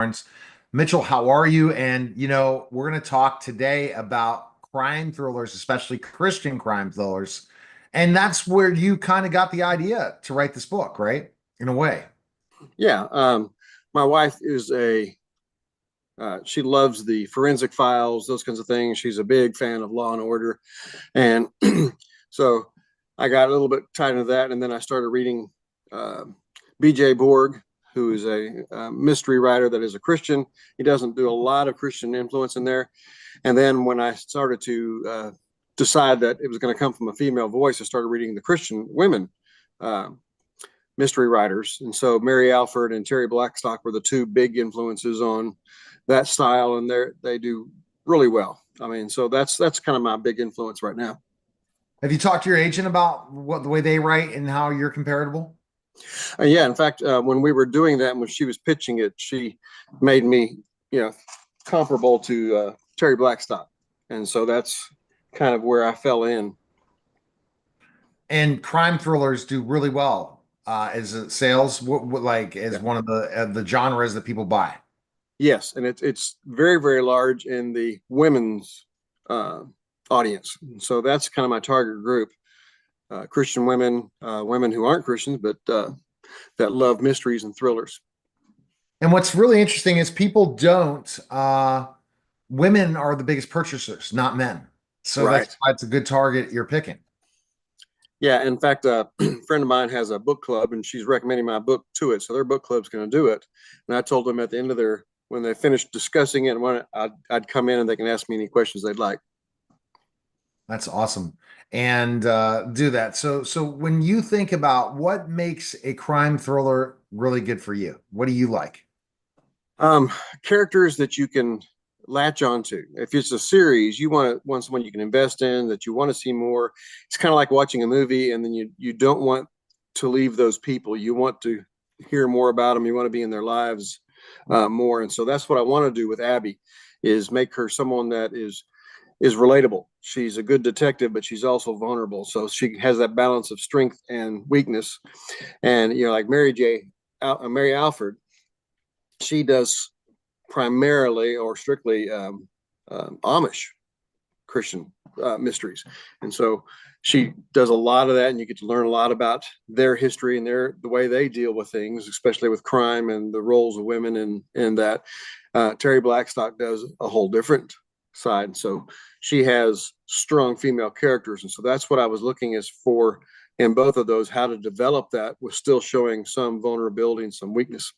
Karnes. Mitchell, how are you? And we're going to talk today about crime thrillers, especially Christian crime thrillers. And that's where you kind of got the idea to write this book, right? In a way. Yeah. My wife is she loves the forensic files, those kinds of things. She's a big fan of Law and Order. And so I got a little bit tied into that. And then I started reading uh, BJ Borg, who is a mystery writer that is a Christian. He doesn't do a lot of Christian influence in there. And then when I started to decide that it was going to come from a female voice, I started reading the Christian women uh, mystery writers. And so Mary Alford and Terry Blackstock were the two big influences on that style, and they do really well. I mean, so that's kind of my big influence right now. Have you talked to your agent about what the way they write and how you're comparable? Yeah, in fact, when we were doing that, when she was pitching it, she made me, comparable to Terry Blackstock, and so that's kind of where I fell in. And crime thrillers do really well. As it sales, what like as Yeah. one of the genres that people buy. Yes, and it's very very large in the women's uh, audience. So that's kind of my target group: Christian women, women who aren't Christians, but that love mysteries and thrillers. And what's really interesting is people don't, women are the biggest purchasers, not men. So that's Right. why it's a good target you're picking. Yeah. In fact, a friend of mine has a book club, and she's recommending my book to it. So their book club's going to do it. And I told them at the end of when they finished discussing it, I'd come in and they can ask me any questions they'd like. That's awesome. And do that. So when you think about what makes a crime thriller really good for you, what do you like? Um, Characters that you can latch onto. If it's a series, you want someone you can invest in, that you want to see more. It's kind of like watching a movie, and then you don't want to leave those people. You want to hear more about them. You want to be in their lives more. And so that's what I want to do with Abby, is make her someone that is relatable. She's a good detective, but she's also vulnerable. So she has that balance of strength and weakness. And like Mary Alford, she does primarily or strictly Amish Christian mysteries, and so she does a lot of that, and you get to learn a lot about their history and the way they deal with things, especially with crime and the roles of women and that. Terry Blackstock does a whole different side, so she has strong female characters, and so that's what I was looking as for in both of those, how to develop that with still showing some vulnerability and some weakness.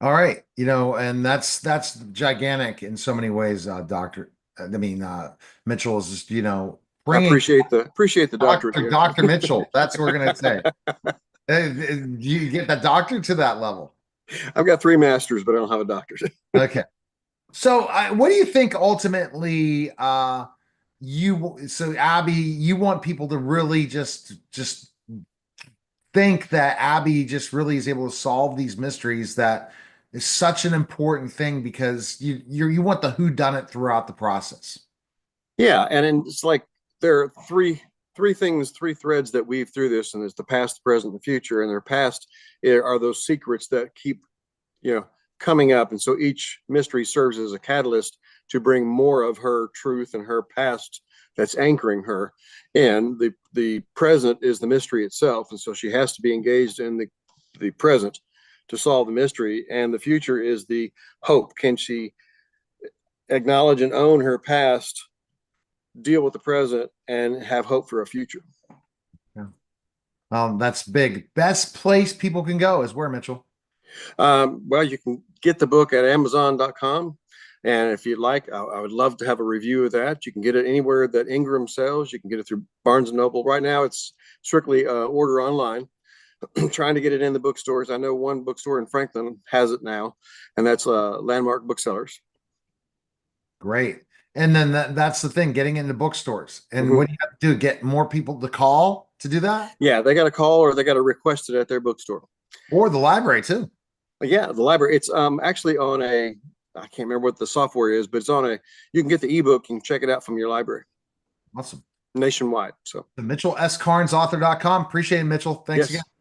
All right, and that's gigantic in so many ways, Doctor. Mitchell is just, I bringing appreciate the doctorate there. Dr. Mitchell. That's what we're gonna say. You get that doctor to that level. I've got three masters, but I don't have a doctorate. Okay. So, what do you think ultimately? So Abby, you want people to really just think that Abby just really is able to solve these mysteries. That is such an important thing because you want the who done it throughout the process. Yeah, and it's like there are three threads that weave through this, and it's the past, the present, and the future. And their past are those secrets that keep you know coming up, and so each mystery serves as a catalyst to bring more of her truth and her past that's anchoring her. And the present is the mystery itself, and so she has to be engaged in the present to solve the mystery, and the future is the hope. Can she acknowledge and own her past, deal with the present, and have hope for a future? Yeah. That's big. Best place people can go is where, Mitchell? Well, you can get the book at Amazon.com. And if you'd like, I would love to have a review of that. You can get it anywhere that Ingram sells. You can get it through Barnes & Noble. Right now, it's strictly order online. Trying to get it in the bookstores. I know one bookstore in Franklin has it now, and that's Landmark Booksellers. Great. And then that's the thing, getting into bookstores. And Mm-hmm. what do you have to do? Get more people to call to do that? Yeah, they got to call or they got to request it at their bookstore. Or the library too. But yeah, the library. It's actually on a, I can't remember what the software is, but it's on a. You can get the ebook and check it out from your library Awesome. nationwide. So The Mitchell S. Karnes author.com. Appreciate it, Mitchell. Thanks again. yes,